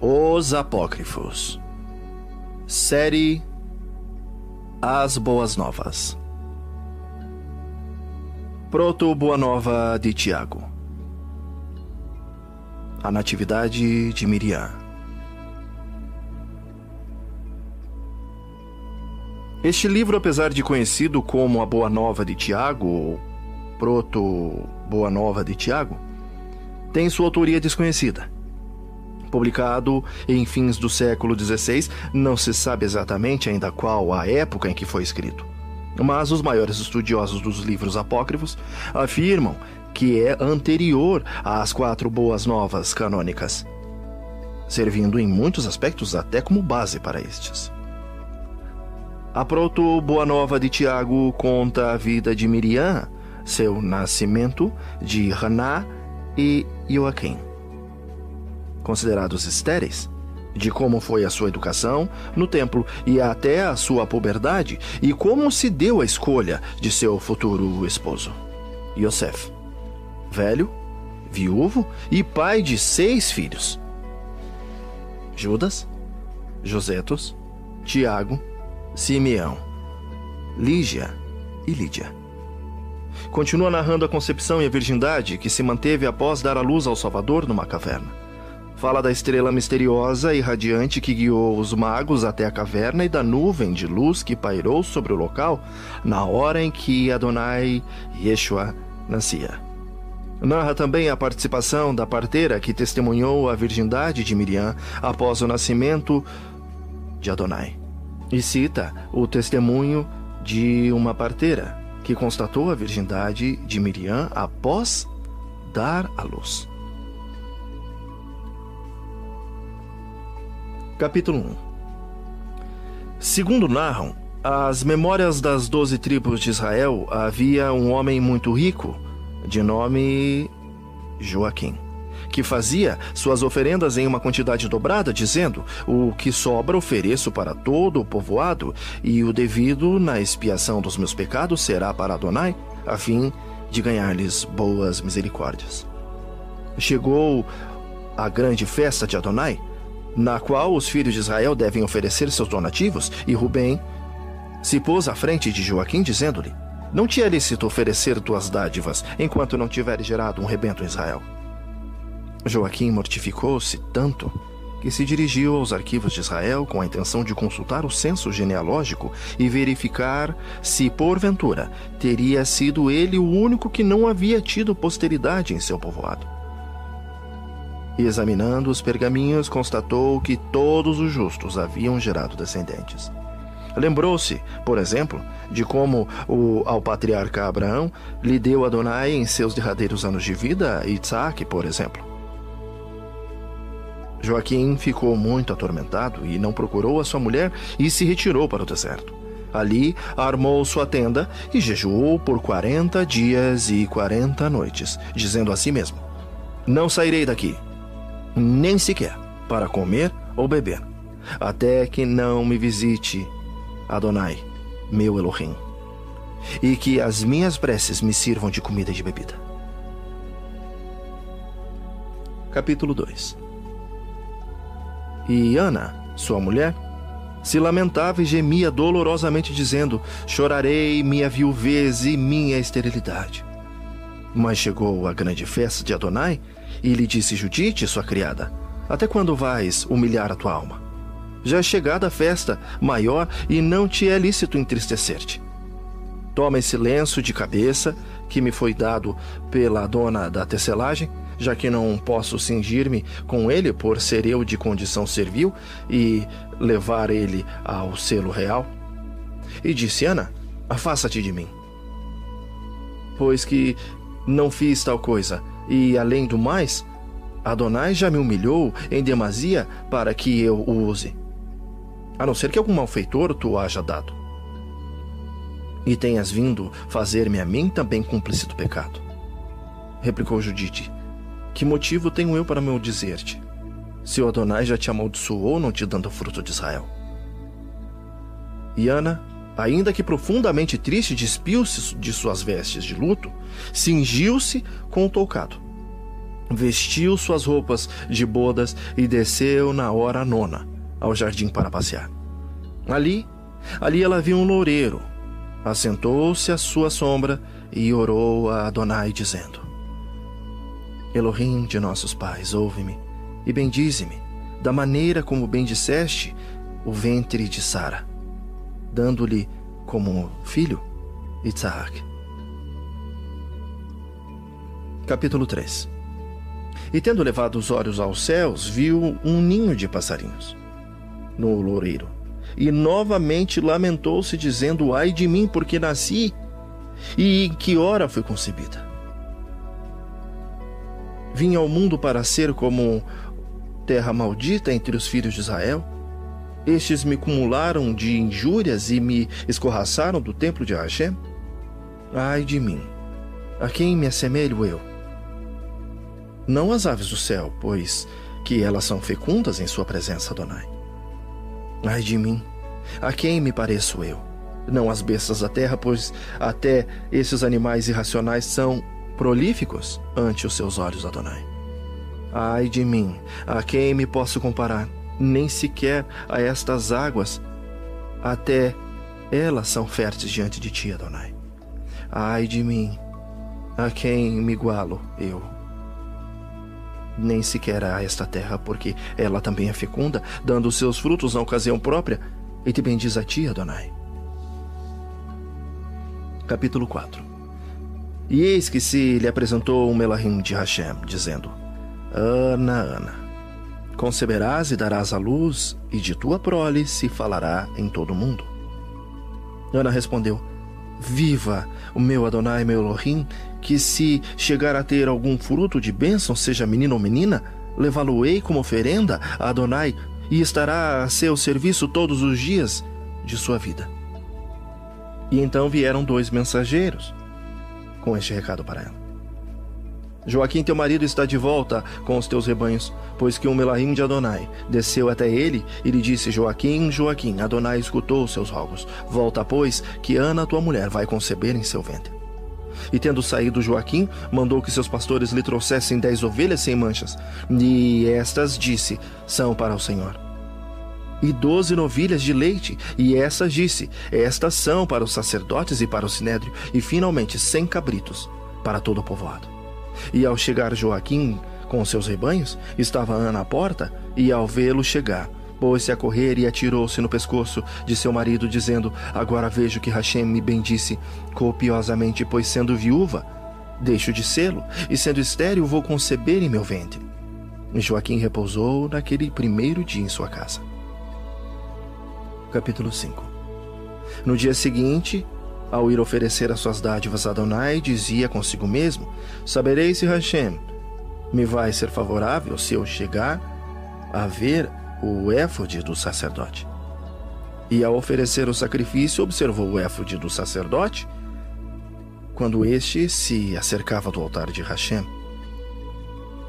Os Apócrifos. Série As Boas Novas. Proto-Boa Nova de Tiago. A Natividade de Miriam. Este livro, apesar de conhecido como a Boa Nova de Tiago, ou Proto-Boa Nova de Tiago, tem sua autoria desconhecida. Publicado em fins do século XVI, não se sabe exatamente ainda qual a época em que foi escrito. Mas os maiores estudiosos dos livros apócrifos afirmam que é anterior às 4 Boas Novas canônicas, servindo em muitos aspectos até como base para estes. A Proto-Boa Nova de Tiago conta a vida de Miriam, seu nascimento, de Haná e Joaquim, considerados estéreis, de como foi a sua educação no templo e até a sua puberdade, e como se deu a escolha de seu futuro esposo, Yosef, velho, viúvo e pai de 6 filhos: Judas, Josetos, Tiago, Simeão, Lígia e Lídia. Continua narrando a concepção e a virgindade que se manteve após dar à luz ao Salvador numa caverna. Fala da estrela misteriosa e radiante que guiou os magos até a caverna e da nuvem de luz que pairou sobre o local na hora em que Adonai Yeshua nascia. Narra também a participação da parteira que testemunhou a virgindade de Miriam após o nascimento de Adonai. E cita o testemunho de uma parteira que constatou a virgindade de Miriam após dar à luz. Capítulo 1. Segundo narram as memórias das 12 tribos de Israel, havia um homem muito rico, de nome Joaquim, que fazia suas oferendas em uma quantidade dobrada, dizendo: o que sobra ofereço para todo o povoado, e o devido na expiação dos meus pecados será para Adonai, a fim de ganhar-lhes boas misericórdias. Chegou a grande festa de Adonai, na qual os filhos de Israel devem oferecer seus donativos, e Rubem se pôs à frente de Joaquim, dizendo-lhe: não te é lícito oferecer tuas dádivas, enquanto não tiveres gerado um rebento em Israel. Joaquim mortificou-se tanto que se dirigiu aos arquivos de Israel com a intenção de consultar o censo genealógico e verificar se, porventura, teria sido ele o único que não havia tido posteridade em seu povoado. E, examinando os pergaminhos, constatou que todos os justos haviam gerado descendentes. Lembrou-se, por exemplo, de como ao patriarca Abraão lhe deu Adonai em seus derradeiros anos de vida, Isaac, por exemplo. Joaquim ficou muito atormentado e não procurou a sua mulher e se retirou para o deserto. Ali armou sua tenda e jejuou por 40 dias e 40 noites, dizendo a si mesmo: não sairei daqui, nem sequer para comer ou beber, até que não me visite Adonai, meu Elohim, e que as minhas preces me sirvam de comida e de bebida. Capítulo 2. E Ana, sua mulher, se lamentava e gemia dolorosamente, dizendo: chorarei minha viuvez e minha esterilidade. Mas chegou a grande festa de Adonai, e lhe disse Judite, sua criada: até quando vais humilhar a tua alma? Já é chegada a festa maior e não te é lícito entristecer-te. Toma esse lenço de cabeça que me foi dado pela dona da tecelagem, já que não posso cingir-me com ele por ser eu de condição servil e levar ele ao selo real. E disse Ana: afasta-te de mim, pois que não fiz tal coisa, e além do mais, Adonai já me humilhou em demasia para que eu o use, a não ser que algum malfeitor tu haja dado, e tenhas vindo fazer-me a mim também cúmplice do pecado. Replicou Judite: que motivo tenho eu para maldizer-te, se o Adonai já te amaldiçoou, não te dando fruto de Israel? E Ana, ainda que profundamente triste, despiu-se de suas vestes de luto, cingiu-se com o toucado vestiu suas roupas de bodas e desceu na hora 9 ao jardim para passear. Ali ela viu um loureiro. Assentou-se à sua sombra e orou a Adonai, dizendo: Elohim de nossos pais, ouve-me e bendize-me, da maneira como bendisseste o ventre de Sara, dando-lhe como filho Isaac. Capítulo 3. E tendo levado os olhos aos céus, viu um ninho de passarinhos no loureiro, e novamente lamentou-se, dizendo: Ai de mim, porque nasci, e em que hora fui concebida? Vim ao mundo para ser como terra maldita entre os filhos de Israel. Estes me cumularam de injúrias e me escorraçaram do templo de Hashem. Ai de mim, a quem me assemelho eu? Não as aves do céu, pois que elas são fecundas em sua presença, Adonai. Ai de mim, a quem me pareço eu? Não as bestas da terra, pois até esses animais irracionais são prolíficos ante os seus olhos, Adonai. Ai de mim, a quem me posso comparar? Nem sequer a estas águas, até elas são férteis diante de ti, Adonai. Ai de mim, a quem me igualo eu? Nem sequer a esta terra, porque ela também é fecunda, dando os seus frutos na ocasião própria, e te bendiz a ti, Adonai. Capítulo 4. E eis que se lhe apresentou um Melahim de Hashem, dizendo: Ana, conceberás e darás à luz, e de tua prole se falará em todo o mundo. Ana respondeu: Viva o meu Adonai, meu Elohim, que se chegar a ter algum fruto de bênção, seja menino ou menina, levá-lo-ei como oferenda a Adonai, e estará a seu serviço todos os dias de sua vida. E então vieram 2 mensageiros com este recado para ela: Joaquim, teu marido, está de volta com os teus rebanhos, pois que um Melahim de Adonai desceu até ele e lhe disse: Joaquim, Joaquim, Adonai escutou os seus rogos. Volta, pois, que Ana, tua mulher, vai conceber em seu ventre. E tendo saído Joaquim, mandou que seus pastores lhe trouxessem 10 ovelhas sem manchas, e estas, disse, são para o Senhor. E 12 novilhas de leite, e estas, disse, estas são para os sacerdotes e para o sinédrio, e finalmente 100 cabritos para todo o povoado. E ao chegar Joaquim com seus rebanhos, estava Ana à porta, e ao vê-lo chegar, pôs-se a correr e atirou-se no pescoço de seu marido, dizendo: Agora vejo que Hashem me bendisse copiosamente, pois sendo viúva, deixo de sê-lo, e sendo estéril, vou conceber em meu ventre. E Joaquim repousou naquele primeiro dia em sua casa. Capítulo 5. No dia seguinte, ao ir oferecer as suas dádivas a Adonai, dizia consigo mesmo: Saberei se Hashem me vai ser favorável se eu chegar a ver o éfode do sacerdote. E ao oferecer o sacrifício, observou o éfode do sacerdote quando este se acercava do altar de Hashem.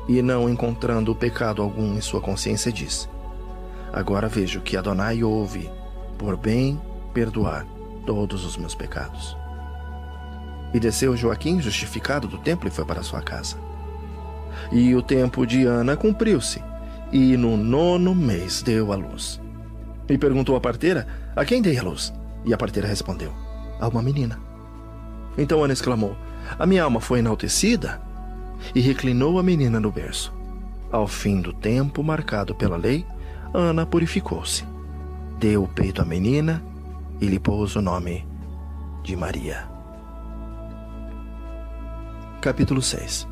E não encontrando pecado algum em sua consciência, disse: Agora vejo que Adonai ouve por bem perdoar todos os meus pecados. E desceu Joaquim, justificado do templo, e foi para sua casa. E o tempo de Ana cumpriu-se, e no 9º mês deu à luz. E perguntou à parteira: A quem dei a luz? E a parteira respondeu: A uma menina. Então Ana exclamou: A minha alma foi enaltecida, e reclinou a menina no berço. Ao fim do tempo marcado pela lei, Ana purificou-se, deu o peito à menina e lhe pôs o nome de Maria. Capítulo 6.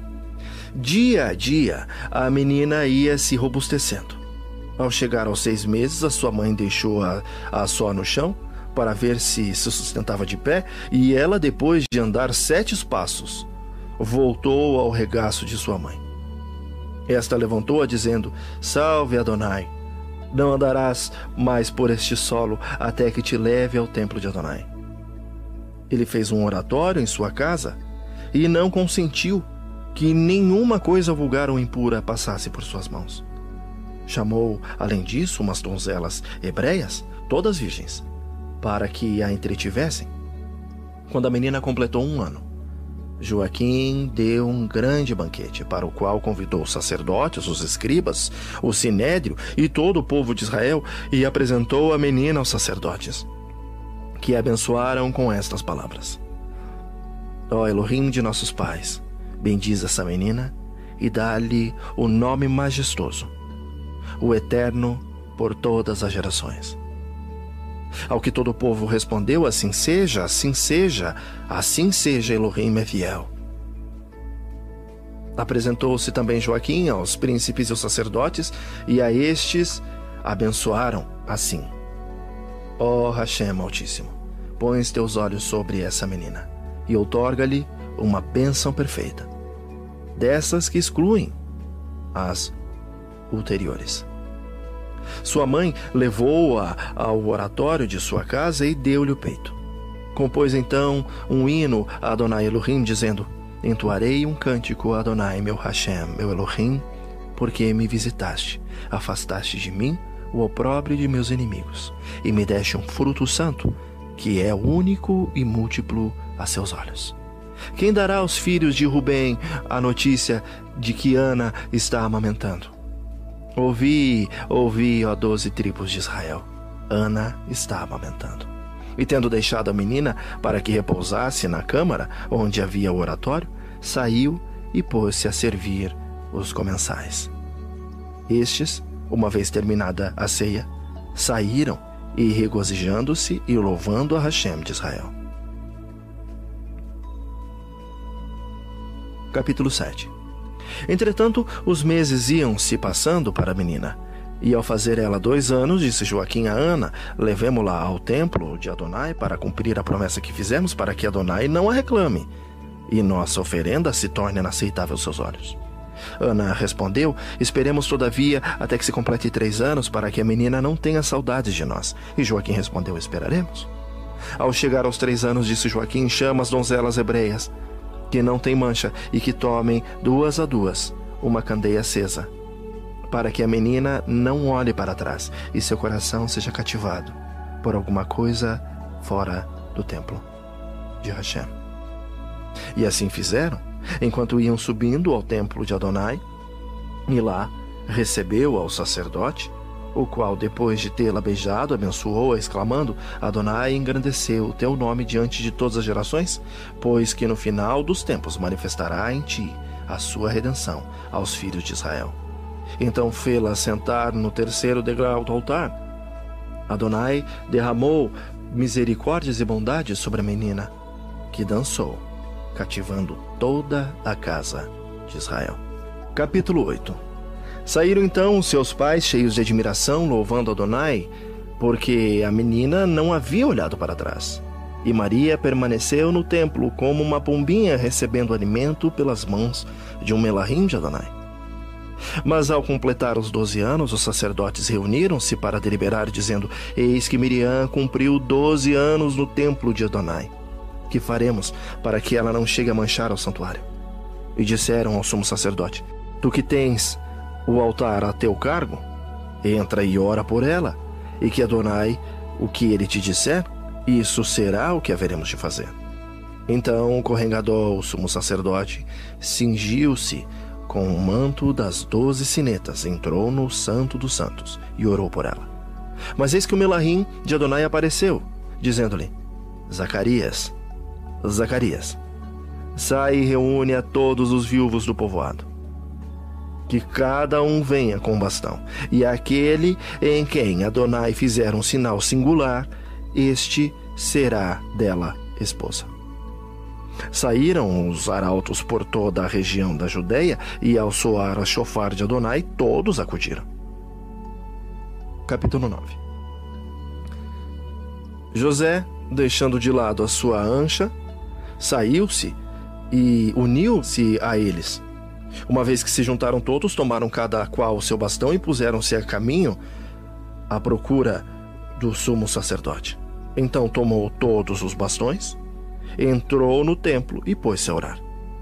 Dia a dia, a menina ia se robustecendo. Ao chegar aos 6 meses, a sua mãe deixou-a só no chão para ver se sustentava de pé, e ela, depois de andar 7 passos, voltou ao regaço de sua mãe. Esta levantou-a, dizendo: Salve, Adonai! Não andarás mais por este solo até que te leve ao templo de Adonai. Ele fez um oratório em sua casa e não consentiu que nenhuma coisa vulgar ou impura passasse por suas mãos. Chamou, além disso, umas donzelas hebreias, todas virgens, para que a entretivessem. Quando a menina completou 1 ano, Joaquim deu um grande banquete, para o qual convidou os sacerdotes, os escribas, o sinédrio e todo o povo de Israel, e apresentou a menina aos sacerdotes, que a abençoaram com estas palavras: Ó Elohim de nossos pais, bendiz essa menina e dá-lhe o nome majestoso, o Eterno por todas as gerações. Ao que todo o povo respondeu: assim seja, assim seja, assim seja, Elohim é fiel. Apresentou-se também Joaquim aos príncipes e aos sacerdotes, e a estes abençoaram assim: Ó Hashem Altíssimo, pões teus olhos sobre essa menina e outorga-lhe uma bênção perfeita, dessas que excluem as ulteriores. Sua mãe levou-a ao oratório de sua casa e deu-lhe o peito. Compôs então um hino a Adonai Elohim, dizendo: Entoarei um cântico a Adonai, meu Hashem, meu Elohim, porque me visitaste, afastaste de mim o opróbrio de meus inimigos, e me deste um fruto santo, que é único e múltiplo a seus olhos. Quem dará aos filhos de Rubem a notícia de que Ana está amamentando? Ouvi, ó 12 tribos de Israel. Ana está amamentando. E tendo deixado a menina para que repousasse na câmara onde havia o oratório, saiu e pôs-se a servir os comensais. Estes, uma vez terminada a ceia, saíram e regozijando-se e louvando a Hashem de Israel. Capítulo 7. Entretanto, os meses iam se passando para a menina. E ao fazer ela 2 anos, disse Joaquim a Ana: Levemo-la ao templo de Adonai para cumprir a promessa que fizemos, para que Adonai não a reclame, e nossa oferenda se torne inaceitável aos seus olhos. Ana respondeu: Esperemos todavia até que se complete 3 anos, para que a menina não tenha saudades de nós. E Joaquim respondeu: Esperaremos. Ao chegar aos 3 anos, disse Joaquim: Chama as donzelas hebreias, que não têm mancha, e que tomem 2 a 2 uma candeia acesa, para que a menina não olhe para trás e seu coração seja cativado por alguma coisa fora do templo de Hashem. E assim fizeram, enquanto iam subindo ao templo de Adonai, e lá recebeu ao sacerdote, o qual, depois de tê-la beijado, abençoou-a, exclamando: Adonai engrandeceu o teu nome diante de todas as gerações, pois que no final dos tempos manifestará em ti a sua redenção aos filhos de Israel. Então fê-la sentar no 3º degrau do altar. Adonai derramou misericórdias e bondades sobre a menina, que dançou, cativando toda a casa de Israel. Capítulo 8. Saíram então os seus pais cheios de admiração, louvando Adonai, porque a menina não havia olhado para trás. E Maria permaneceu no templo como uma pombinha recebendo alimento pelas mãos de um melahim de Adonai. Mas ao completar os 12 anos, os sacerdotes reuniram-se para deliberar, dizendo: Eis que Miriam cumpriu 12 anos no templo de Adonai. Que faremos para que ela não chegue a manchar o santuário? E disseram ao sumo sacerdote: Tu que tens o altar a teu cargo, entra e ora por ela, e que Adonai, o que ele te disser, isso será o que haveremos de fazer. Então o Cohen Gadol, o sumo sacerdote, cingiu-se com o manto das 12 sinetas, entrou no Santo dos Santos e orou por ela. Mas eis que o melahim de Adonai apareceu, dizendo-lhe: Zacarias, Zacarias, sai e reúne a todos os viúvos do povoado, que cada um venha com um bastão, e aquele em quem Adonai fizer um sinal singular, este será dela esposa. Saíram os arautos por toda a região da Judeia, e ao soar a chofar de Adonai, todos acudiram. Capítulo 9. José, deixando de lado a sua ancha, saiu-se e uniu-se a eles. Uma vez que se juntaram todos, tomaram cada qual o seu bastão e puseram-se a caminho à procura do sumo sacerdote. Então tomou todos os bastões, entrou no templo e pôs-se a orar.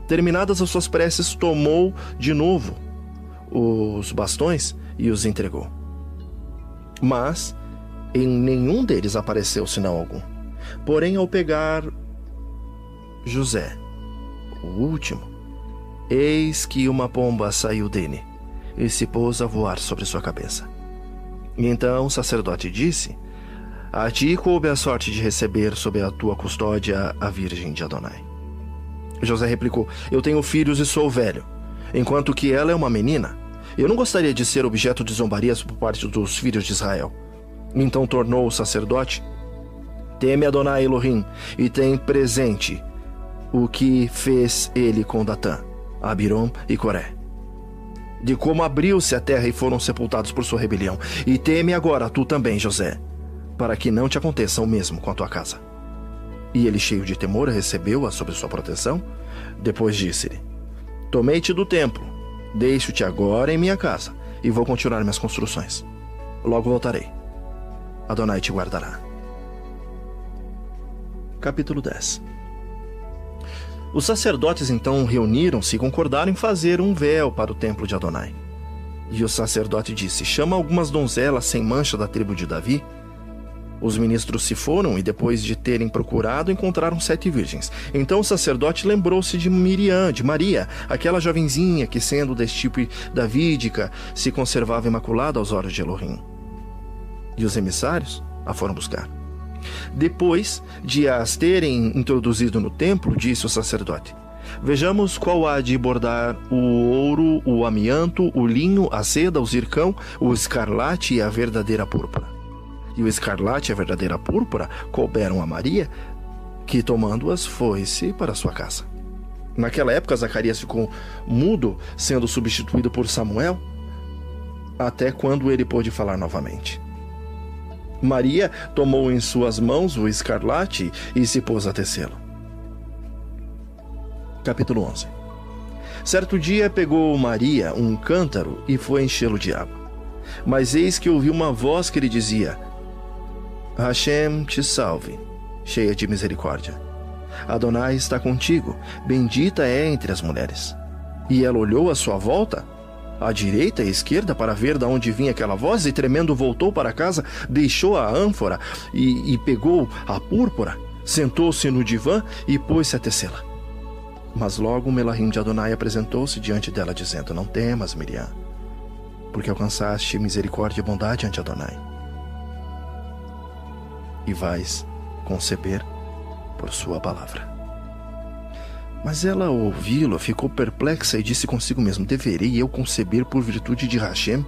Terminadas as suas preces, tomou de novo os bastões e os entregou. Mas em nenhum deles apareceu sinal algum. Porém, ao pegar José o último, eis que uma pomba saiu dele e se pôs a voar sobre sua cabeça. E então o sacerdote disse: a ti coube a sorte de receber sob a tua custódia a Virgem de Adonai. José replicou: eu tenho filhos e sou velho, enquanto que ela é uma menina. Eu não gostaria de ser objeto de zombarias por parte dos filhos de Israel. Então tornou o sacerdote: teme Adonai Elohim e tem presente o que fez ele com Datã, Abirom e Coré, de como abriu-se a terra e foram sepultados por sua rebelião. E teme agora tu também, José, para que não te aconteça o mesmo com a tua casa. E ele, cheio de temor, recebeu-a sob sua proteção. Depois disse-lhe: tomei-te do templo, deixo-te agora em minha casa e vou continuar minhas construções. Logo voltarei. Adonai te guardará. Capítulo 10. Os sacerdotes então reuniram-se e concordaram em fazer um véu para o templo de Adonai. E o sacerdote disse: chama algumas donzelas sem mancha da tribo de Davi. Os ministros se foram e, depois de terem procurado, encontraram 7 virgens. Então o sacerdote lembrou-se de Miriam, de Maria, aquela jovenzinha que, sendo da estirpe davídica, se conservava imaculada aos olhos de Elohim. E os emissários a foram buscar. Depois de as terem introduzido no templo, disse o sacerdote: vejamos qual há de bordar o ouro, o amianto, o linho, a seda, o zircão, o escarlate e a verdadeira púrpura. E o escarlate e a verdadeira púrpura couberam a Maria, que, tomando-as, foi-se para sua casa. Naquela época, Zacarias ficou mudo, sendo substituído por Samuel, até quando ele pôde falar novamente. Maria tomou em suas mãos o escarlate e se pôs a tecê-lo. Capítulo 11. Certo dia pegou Maria um cântaro e foi enchê-lo de água. Mas eis que ouviu uma voz que lhe dizia: Hashem te salve, cheia de misericórdia. Adonai está contigo, bendita é entre as mulheres. E ela olhou à sua volta, à direita e à esquerda, para ver de onde vinha aquela voz, e tremendo voltou para casa, deixou a ânfora e pegou a púrpura, sentou-se no divã e pôs-se a tecê-la. Mas logo o Melahim de Adonai apresentou-se diante dela, dizendo: não temas, Miriam, porque alcançaste misericórdia e bondade ante Adonai, e vais conceber por sua palavra. Mas ela, ao ouvi-lo, ficou perplexa e disse consigo mesmo: deverei eu conceber por virtude de Hashem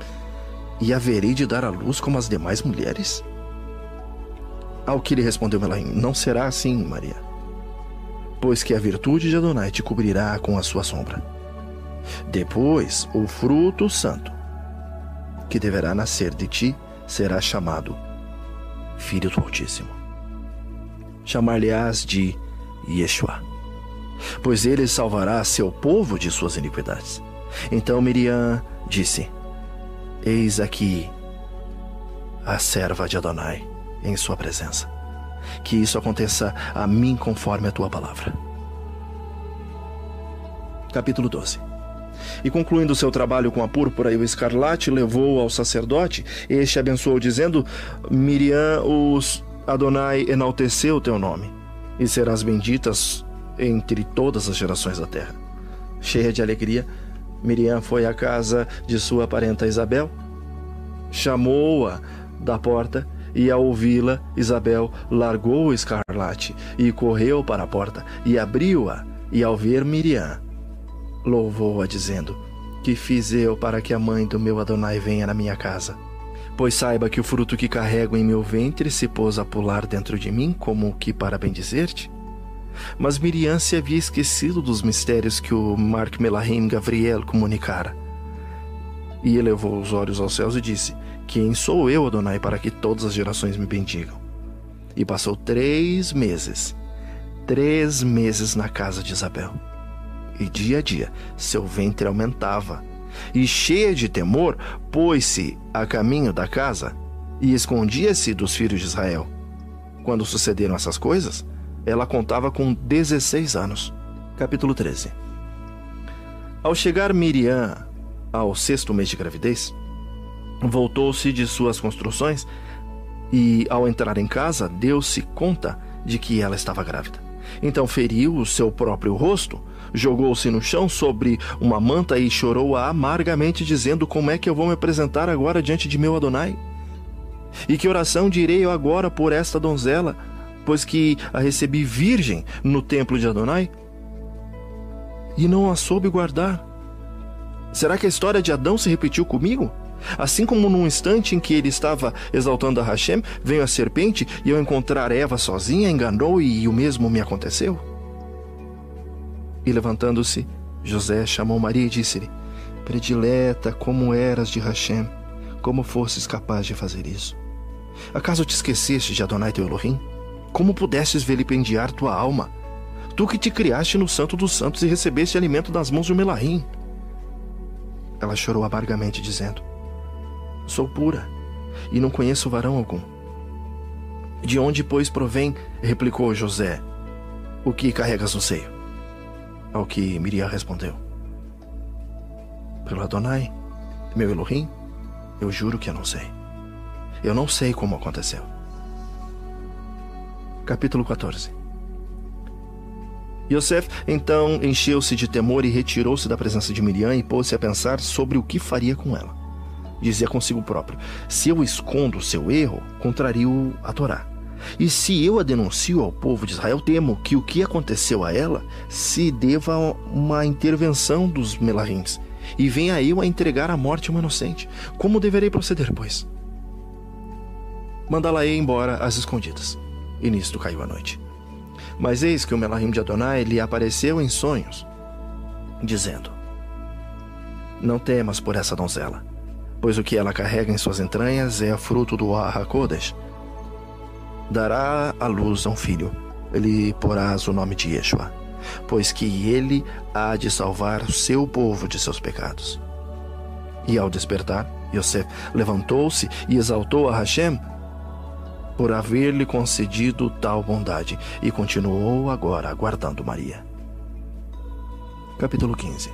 e haverei de dar à luz como as demais mulheres? Ao que lhe respondeu Melahim: não será assim, Maria, pois que a virtude de Adonai te cobrirá com a sua sombra. Depois, o fruto santo que deverá nascer de ti será chamado Filho do Altíssimo. Chamar-lhe-ás de Yeshua, pois ele salvará seu povo de suas iniquidades. Então Miriam disse: eis aqui a serva de Adonai em sua presença. Que isso aconteça a mim conforme a tua palavra. Capítulo 12. E concluindo seu trabalho com a púrpura e o escarlate, levou ao sacerdote. Este abençoou, dizendo: Miriam, Adonai enalteceu o teu nome, e serás benditas entre todas as gerações da terra. Cheia de alegria, Miriam foi à casa de sua parenta Isabel, chamou-a da porta, e ao ouvi-la, Isabel largou o escarlate e correu para a porta e abriu-a, e ao ver Miriam, louvou-a, dizendo: que fiz eu para que a mãe do meu Adonai venha na minha casa? Pois saiba que o fruto que carrego em meu ventre se pôs a pular dentro de mim, como que para bendizer-te. Mas Miriam se havia esquecido dos mistérios que o Mark Melahim Gabriel comunicara. E elevou os olhos aos céus e disse: quem sou eu, Adonai, para que todas as gerações me bendigam? E passou 3 meses na casa de Isabel. E dia a dia seu ventre aumentava, e cheia de temor, pôs-se a caminho da casa e escondia-se dos filhos de Israel. Quando sucederam essas coisas, ela contava com 16 anos. Capítulo 13. Ao chegar Miriam ao 6º mês de gravidez, voltou-se de suas construções e, ao entrar em casa, deu-se conta de que ela estava grávida. Então feriu o seu próprio rosto, Jogou-se no chão sobre uma manta e chorou amargamente, dizendo: como é que eu vou me apresentar agora diante de meu Adonai? E que oração direi eu agora por esta donzela, pois que a recebi virgem no templo de Adonai e não a soube guardar? Será que a história de Adão se repetiu comigo? Assim como num instante em que ele estava exaltando a Hashem, veio a serpente e ao encontrar Eva sozinha, enganou e o mesmo me aconteceu? E levantando-se, José chamou Maria e disse-lhe: predileta, como eras de Hashem, como fosses capaz de fazer isso? Acaso te esqueceste de Adonai teu Elohim? Como pudestes vilipendiar tua alma? Tu que te criaste no Santo dos Santos e recebeste alimento das mãos de um Melahim. Ela chorou amargamente, dizendo: sou pura e não conheço varão algum. De onde, pois, provém, replicou José, o que carregas no seio? Ao que Miriam respondeu: pelo Adonai, meu Elohim, eu juro que eu não sei. Eu não sei como aconteceu. Capítulo 14. Yosef então encheu-se de temor e retirou-se da presença de Miriam e pôs-se a pensar sobre o que faria com ela. Dizia consigo próprio: se eu escondo o seu erro, contrario a Torá. E se eu a denuncio ao povo de Israel, temo que o que aconteceu a ela se deva a uma intervenção dos Melahims, e venha eu a entregar à morte um inocente. Como deverei proceder, pois? Mandá-la-ei embora às escondidas. E nisto caiu a noite. Mas eis que o Melahim de Adonai lhe apareceu em sonhos, dizendo: não temas por essa donzela, pois o que ela carrega em suas entranhas é fruto do Ha-Kodesh. Dará à luz a um filho, lhe porás o nome de Yeshua, pois que ele há de salvar o seu povo de seus pecados. E ao despertar, Yosef levantou-se e exaltou a Hashem por haver-lhe concedido tal bondade, e continuou agora aguardando Maria. Capítulo 15.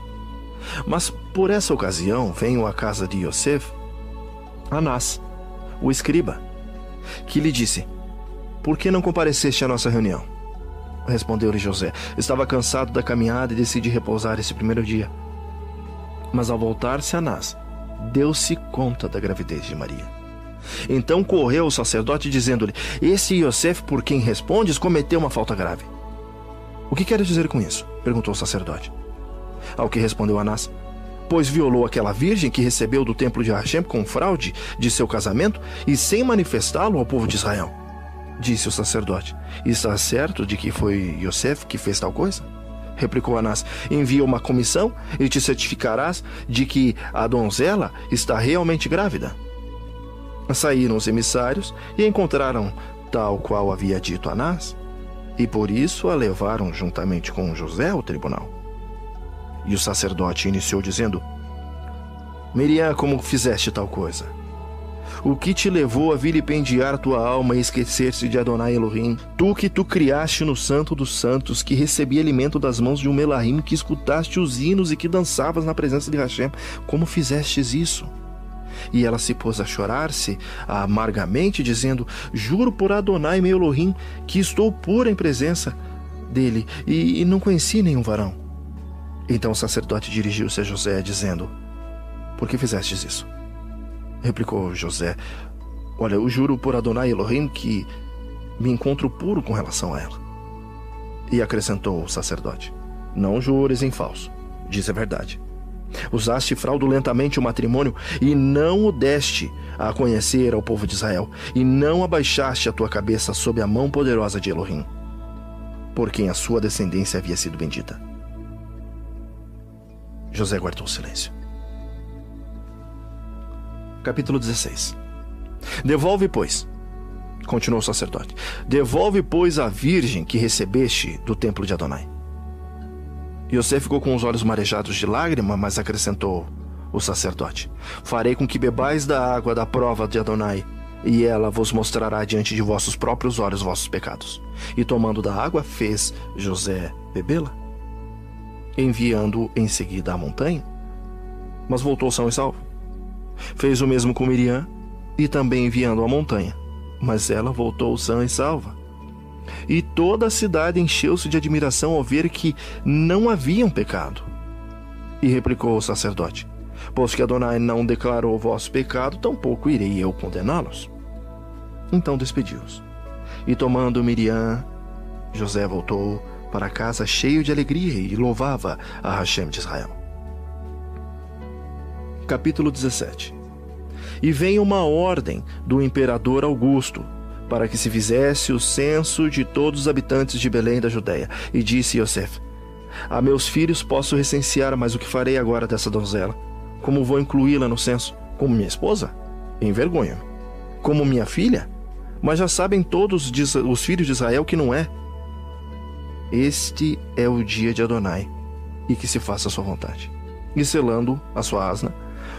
Mas por essa ocasião veio à casa de Yosef Anás, o escriba, que lhe disse: por que não compareceste à nossa reunião? Respondeu-lhe José: estava cansado da caminhada e decidi repousar esse primeiro dia. Mas ao voltar-se Anás, deu-se conta da gravidez de Maria. Então correu o sacerdote, dizendo-lhe: esse Yosef por quem respondes cometeu uma falta grave. O que queres dizer com isso? Perguntou o sacerdote. Ao que respondeu Anás: pois violou aquela virgem que recebeu do templo de Hashem com fraude de seu casamento e sem manifestá-lo ao povo de Israel. Disse o sacerdote: está certo de que foi Yosef que fez tal coisa? Replicou Anás: envia uma comissão e te certificarás de que a donzela está realmente grávida. Saíram os emissários e encontraram tal qual havia dito Anás, e por isso a levaram juntamente com José ao tribunal. E o sacerdote iniciou dizendo: Miriam, como fizeste tal coisa? O que te levou a vilipendiar tua alma e esquecer-se de Adonai Elohim? Tu criaste no Santo dos Santos, que recebia alimento das mãos de um Melahim, que escutaste os hinos e que dançavas na presença de Hashem. Como fizestes isso? E ela se pôs a chorar-se amargamente, dizendo: juro por Adonai meu Elohim, que estou pura em presença dele, e não conheci nenhum varão. Então o sacerdote dirigiu-se a José, dizendo: por que fizestes isso? Replicou José: olha, eu juro por Adonai Elohim que me encontro puro com relação a ela. E acrescentou o sacerdote: não jures em falso, diz a verdade. Usaste fraudulentamente o matrimônio e não o deste a conhecer ao povo de Israel, e não abaixaste a tua cabeça sob a mão poderosa de Elohim, por quem a sua descendência havia sido bendita. José guardou silêncio. Capítulo 16. Devolve, pois, continuou o sacerdote, devolve, pois, a virgem que recebeste do templo de Adonai. Yosef ficou com os olhos marejados de lágrima, mas acrescentou o sacerdote: farei com que bebais da água da prova de Adonai, e ela vos mostrará diante de vossos próprios olhos vossos pecados. E tomando da água, fez José bebê-la, enviando-o em seguida à montanha, mas voltou são e salvo. Fez o mesmo com Miriam, e também enviando-a à montanha, mas ela voltou sã e salva. E toda a cidade encheu-se de admiração ao ver que não haviam pecado. E replicou o sacerdote: pois que Adonai não declarou o vosso pecado, tampouco irei eu condená-los. Então despediu-os. E tomando Miriam, José voltou para casa cheio de alegria e louvava a Hashem de Israel. Capítulo 17. E veio uma ordem do imperador Augusto, para que se fizesse o censo de todos os habitantes de Belém da Judéia. E disse Yosef: a meus filhos posso recensear, mas o que farei agora dessa donzela? Como vou incluí-la no censo? Como minha esposa? Envergonho-me. Como minha filha? Mas já sabem todos os filhos de Israel que não é. Este é o dia de Adonai, e que se faça a sua vontade. E selando a sua asna,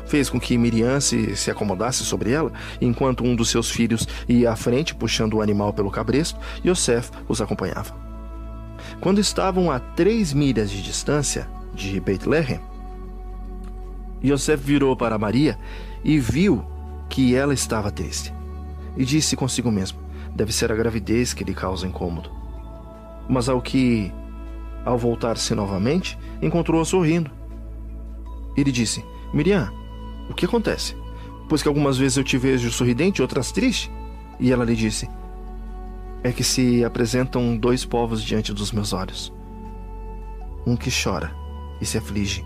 fez com que Miriam se acomodasse sobre ela, enquanto um dos seus filhos ia à frente, puxando o animal pelo cabresto, e Yosef os acompanhava. Quando estavam a 3 milhas de distância de Beit-Lehem, Yosef virou para Maria e viu que ela estava triste. E disse consigo mesmo: deve ser a gravidez que lhe causa incômodo. Mas ao voltar-se novamente, encontrou-a sorrindo. Ele disse: Miriam, o que acontece? Pois que algumas vezes eu te vejo sorridente e outras triste. E ela lhe disse: é que se apresentam 2 povos diante dos meus olhos. Um que chora e se aflige,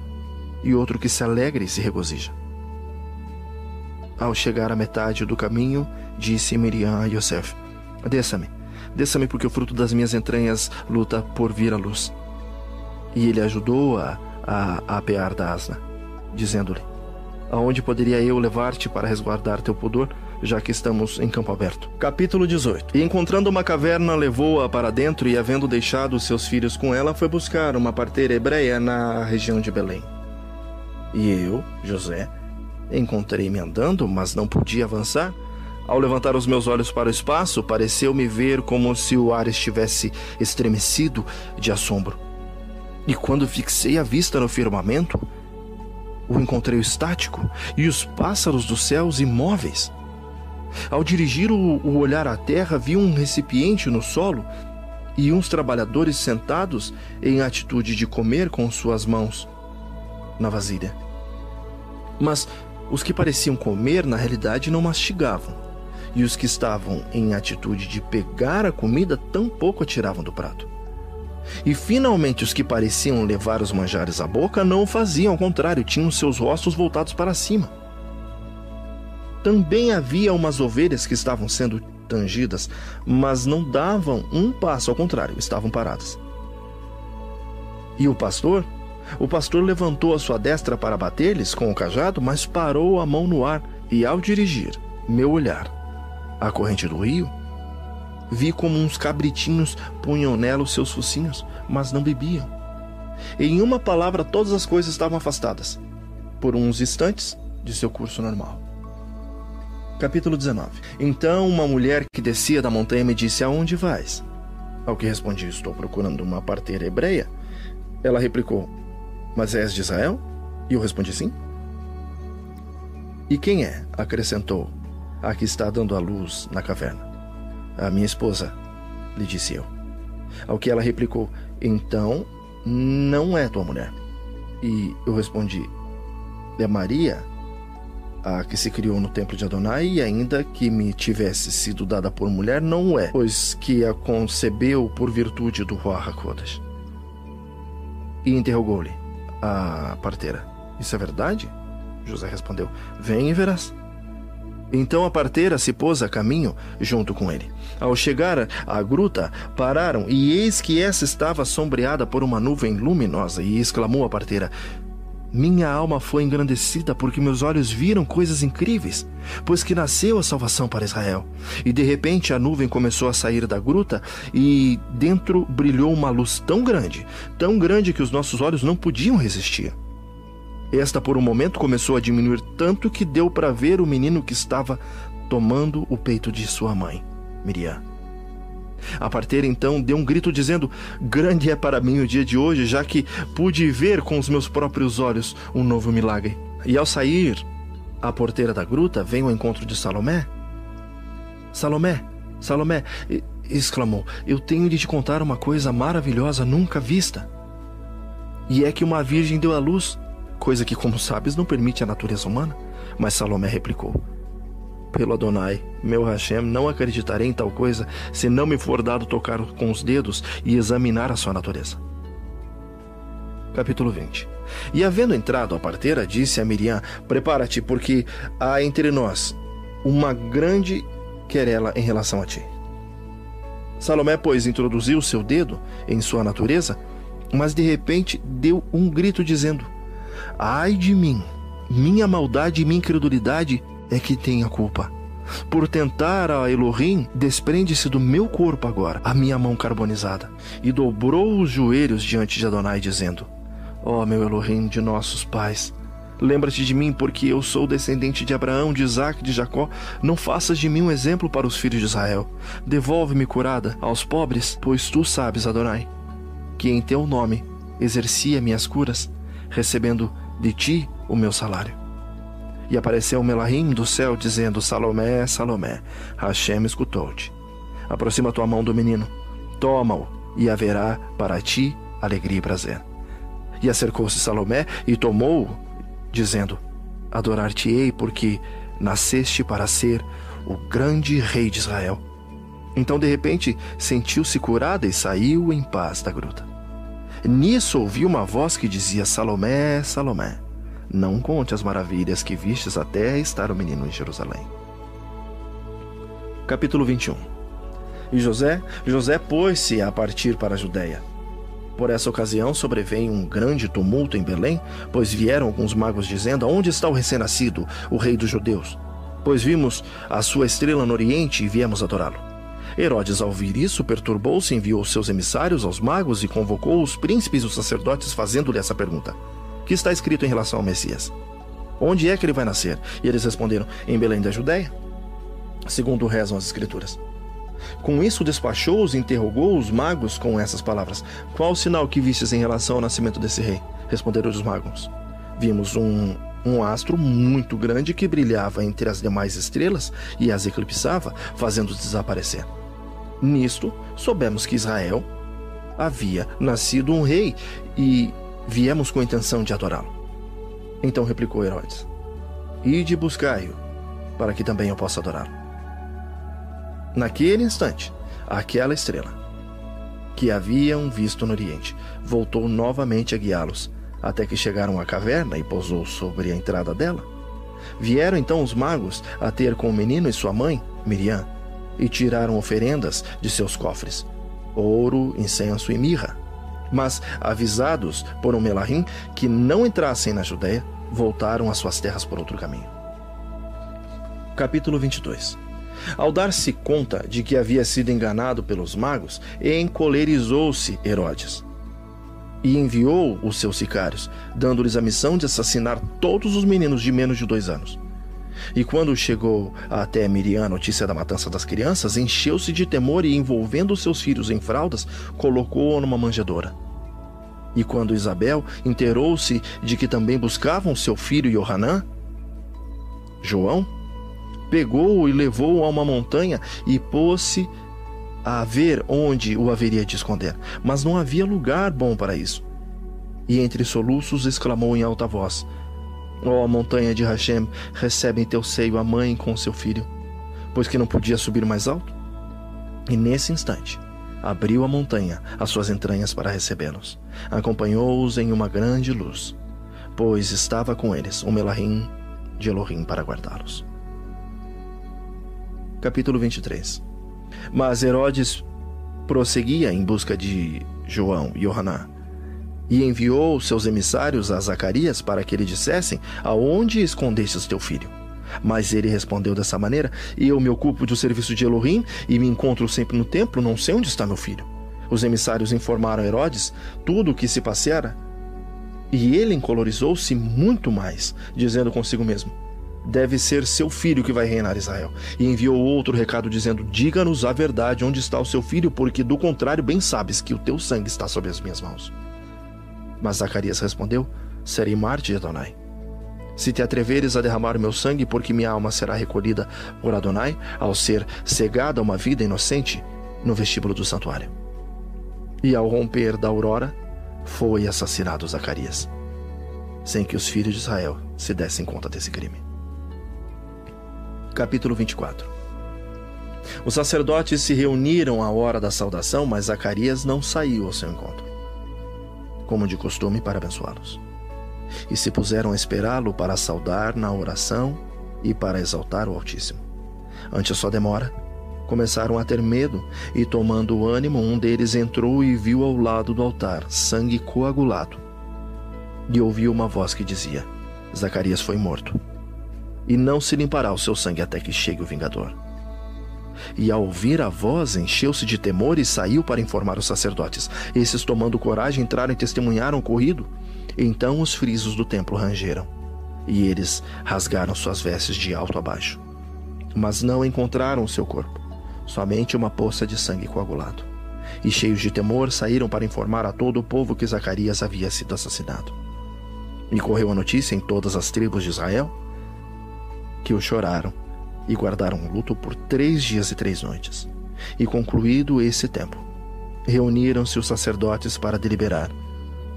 e outro que se alegra e se regozija. Ao chegar à metade do caminho, disse Miriam a Yosef: desça-me, porque o fruto das minhas entranhas luta por vir à luz. E ele ajudou-a a apear da asna, dizendo-lhe: aonde poderia eu levar-te para resguardar teu pudor, já que estamos em campo aberto? Capítulo 18. E encontrando uma caverna, levou-a para dentro, e havendo deixado seus filhos com ela, foi buscar uma parteira hebreia na região de Belém. E eu, José, encontrei-me andando, mas não podia avançar. Ao levantar os meus olhos para o espaço, pareceu-me ver como se o ar estivesse estremecido de assombro. E quando fixei a vista no firmamento, o encontrei estático, e os pássaros dos céus imóveis. Ao dirigir o olhar à terra, vi um recipiente no solo e uns trabalhadores sentados em atitude de comer com suas mãos na vasilha. Mas os que pareciam comer, na realidade, não mastigavam, e os que estavam em atitude de pegar a comida tampouco a tiravam do prato. E finalmente os que pareciam levar os manjares à boca não o faziam, ao contrário, tinham seus rostos voltados para cima. Também havia umas ovelhas que estavam sendo tangidas, mas não davam um passo, ao contrário, estavam paradas. E o pastor levantou a sua destra para bater-lhes com o cajado, mas parou a mão no ar, e ao dirigir meu olhar à corrente do rio, vi como uns cabritinhos punham nela os seus focinhos, mas não bebiam. Em uma palavra, todas as coisas estavam afastadas, por uns instantes, de seu curso normal. Capítulo 19. Então uma mulher que descia da montanha me disse: aonde vais? Ao que respondi: estou procurando uma parteira hebreia. Ela replicou: mas és de Israel? E eu respondi: sim. E quem é? Acrescentou: a que está dando à luz na caverna. A minha esposa, lhe disse eu. Ao que ela replicou: então não é tua mulher. E eu respondi: é Maria, a que se criou no templo de Adonai, e ainda que me tivesse sido dada por mulher, não é, pois que a concebeu por virtude do Ruach HaKodesh. E interrogou-lhe a parteira: isso é verdade? José respondeu: vem e verás. Então a parteira se pôs a caminho junto com ele. Ao chegar à gruta, pararam, e eis que essa estava sombreada por uma nuvem luminosa, e exclamou a parteira: minha alma foi engrandecida, porque meus olhos viram coisas incríveis, pois que nasceu a salvação para Israel. E de repente a nuvem começou a sair da gruta, e dentro brilhou uma luz tão grande que os nossos olhos não podiam resistir. Esta por um momento começou a diminuir tanto que deu para ver o menino que estava tomando o peito de sua mãe, Miriam. A parteira então deu um grito dizendo: grande é para mim o dia de hoje, já que pude ver com os meus próprios olhos um novo milagre. E ao sair, a porteira da gruta veio ao encontro de Salomé. Salomé, exclamou, eu tenho de te contar uma coisa maravilhosa nunca vista. E é que uma virgem deu à luz, coisa que, como sabes, não permite a natureza humana. Mas Salomé replicou, pelo Adonai, meu Hashem, não acreditarei em tal coisa, se não me for dado tocar com os dedos e examinar a sua natureza. Capítulo 20. E havendo entrado a parteira, disse a Miriam, prepara-te, porque há entre nós uma grande querela em relação a ti. Salomé, pois, introduziu o seu dedo em sua natureza, mas de repente deu um grito dizendo, ai de mim, minha maldade e minha incredulidade é que tem a culpa. Por tentar a Elohim, desprende-se do meu corpo agora a minha mão carbonizada. E dobrou os joelhos diante de Adonai, dizendo, ó meu Elohim de nossos pais, lembra-te de mim, porque eu sou descendente de Abraão, de Isaque, de Jacó. Não faças de mim um exemplo para os filhos de Israel. Devolve-me curada aos pobres, pois tu sabes, Adonai, que em teu nome exercia minhas curas, recebendo de ti o meu salário. E apareceu Melahim do céu, dizendo, Salomé, Salomé, Hashem escutou-te. Aproxima tua mão do menino, toma-o, e haverá para ti alegria e prazer. E acercou-se Salomé e tomou-o, dizendo, adorar-te-ei, porque nasceste para ser o grande rei de Israel. Então, de repente, sentiu-se curada e saiu em paz da gruta. Nisso ouviu uma voz que dizia, Salomé, Salomé, não conte as maravilhas que vistes até estar o menino em Jerusalém. Capítulo 21. E José pôs-se a partir para a Judeia. Por essa ocasião sobreveio um grande tumulto em Belém, pois vieram alguns magos dizendo, onde está o recém-nascido, o rei dos judeus? Pois vimos a sua estrela no oriente e viemos adorá-lo. Herodes, ao ouvir isso, perturbou-se, enviou seus emissários aos magos e convocou os príncipes e os sacerdotes, fazendo-lhe essa pergunta. Que está escrito em relação ao Messias? Onde é que ele vai nascer? E eles responderam, em Belém da Judeia, segundo rezam as escrituras. Com isso despachou-os e interrogou os magos com essas palavras. Qual o sinal que vistes em relação ao nascimento desse rei? Responderam os magos. Vimos um astro muito grande que brilhava entre as demais estrelas e as eclipsava, fazendo-os desaparecer. Nisto, soubemos que Israel havia nascido um rei e viemos com a intenção de adorá-lo. Então replicou Herodes, ide buscai-o, para que também eu possa adorá-lo. Naquele instante, aquela estrela, que haviam visto no oriente, voltou novamente a guiá-los, até que chegaram à caverna e pousou sobre a entrada dela. Vieram então os magos a ter com o menino e sua mãe, Miriam, e tiraram oferendas de seus cofres, ouro, incenso e mirra. Mas, avisados por um Melahim que não entrassem na Judeia, voltaram às suas terras por outro caminho. Capítulo 22. Ao dar-se conta de que havia sido enganado pelos magos, encolerizou-se Herodes e enviou os seus sicários, dando-lhes a missão de assassinar todos os meninos de menos de 2 anos. E quando chegou até Miriam a notícia da matança das crianças, encheu-se de temor e, envolvendo seus filhos em fraldas, colocou-o numa manjedoura. E quando Isabel inteirou-se de que também buscavam seu filho Yohanã, João, pegou-o e levou-o a uma montanha e pôs-se a ver onde o haveria de esconder. Mas não havia lugar bom para isso. E entre soluços exclamou em alta voz, ó montanha de Hashem, recebe em teu seio a mãe com seu filho, pois que não podia subir mais alto? E nesse instante, abriu a montanha as suas entranhas para recebê-los. Acompanhou-os em uma grande luz, pois estava com eles um Melahim de Elohim para guardá-los. Capítulo 23. Mas Herodes prosseguia em busca de João e Yohanã, e enviou seus emissários a Zacarias para que lhe dissessem, aonde escondestes teu filho? Mas ele respondeu dessa maneira, eu me ocupo do serviço de Elohim e me encontro sempre no templo, não sei onde está meu filho. Os emissários informaram a Herodes tudo o que se passara, e ele encolorizou-se muito mais, dizendo consigo mesmo, deve ser seu filho que vai reinar Israel. E enviou outro recado dizendo, diga-nos a verdade onde está o seu filho, porque do contrário bem sabes que o teu sangue está sob as minhas mãos. Mas Zacarias respondeu, serei mártir de Adonai. Se te atreveres a derramar o meu sangue, porque minha alma será recolhida por Adonai, ao ser cegada a uma vida inocente, no vestíbulo do santuário. E ao romper da aurora, foi assassinado Zacarias, sem que os filhos de Israel se dessem conta desse crime. Capítulo 24. Os sacerdotes se reuniram à hora da saudação, mas Zacarias não saiu ao seu encontro, como de costume, para abençoá-los. E se puseram a esperá-lo para saudar na oração e para exaltar o Altíssimo. Ante a sua demora, começaram a ter medo, e tomando ânimo, um deles entrou e viu ao lado do altar sangue coagulado. E ouviu uma voz que dizia: Zacarias foi morto, e não se limpará o seu sangue até que chegue o vingador. E ao ouvir a voz, encheu-se de temor e saiu para informar os sacerdotes. Esses, tomando coragem, entraram e testemunharam o ocorrido. Então os frisos do templo rangeram, e eles rasgaram suas vestes de alto a baixo. Mas não encontraram o seu corpo, somente uma poça de sangue coagulado. E cheios de temor, saíram para informar a todo o povo que Zacarias havia sido assassinado. E correu a notícia em todas as tribos de Israel, que o choraram e guardaram o luto por 3 dias e 3 noites. E concluído esse tempo, reuniram-se os sacerdotes para deliberar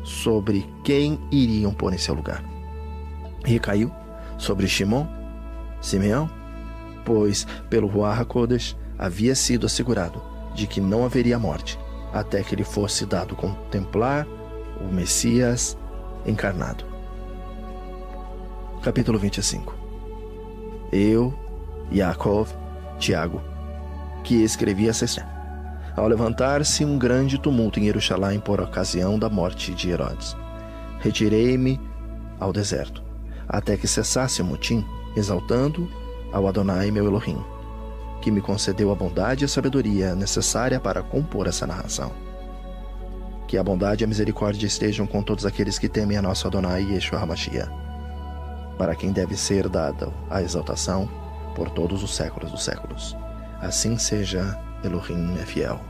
sobre quem iriam pôr em seu lugar. Recaiu sobre Simeão, pois pelo Ruach HaKodesh havia sido assegurado de que não haveria morte, até que lhe fosse dado contemplar o Messias encarnado. Capítulo 25. Eu, Yaakov, Tiago, que escrevi essa história, ao levantar-se um grande tumulto em Jerusalém por ocasião da morte de Herodes, retirei-me ao deserto, até que cessasse o motim, exaltando ao Adonai meu Elohim, que me concedeu a bondade e a sabedoria necessária para compor essa narração. Que a bondade e a misericórdia estejam com todos aqueles que temem a nosso Adonai Yeshua HaMashiach, para quem deve ser dada a exaltação por todos os séculos dos séculos. Assim seja, Elohim é fiel.